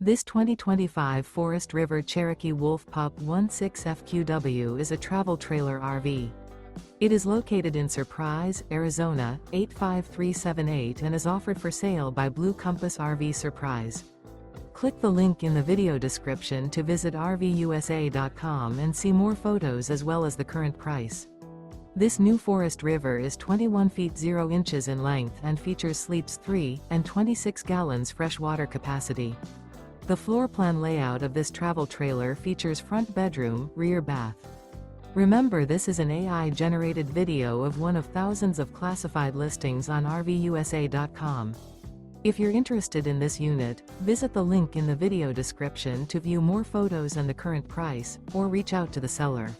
This 2025 Forest River Cherokee Wolf Pup 16FQW is a travel trailer RV. It is located in Surprise, Arizona, 85378 and is offered for sale by Blue Compass RV Surprise. Click the link in the video description to visit RVUSA.com and see more photos as well as the current price. This new Forest River is 21 feet 0 inches in length and features sleeps 3 and 26 gallons fresh water capacity. The floor plan layout of this travel trailer features front bedroom, rear bath. Remember, this is an AI-generated video of one of thousands of classified listings on RVUSA.com. If you're interested in this unit, visit the link in the video description to view more photos and the current price, or reach out to the seller.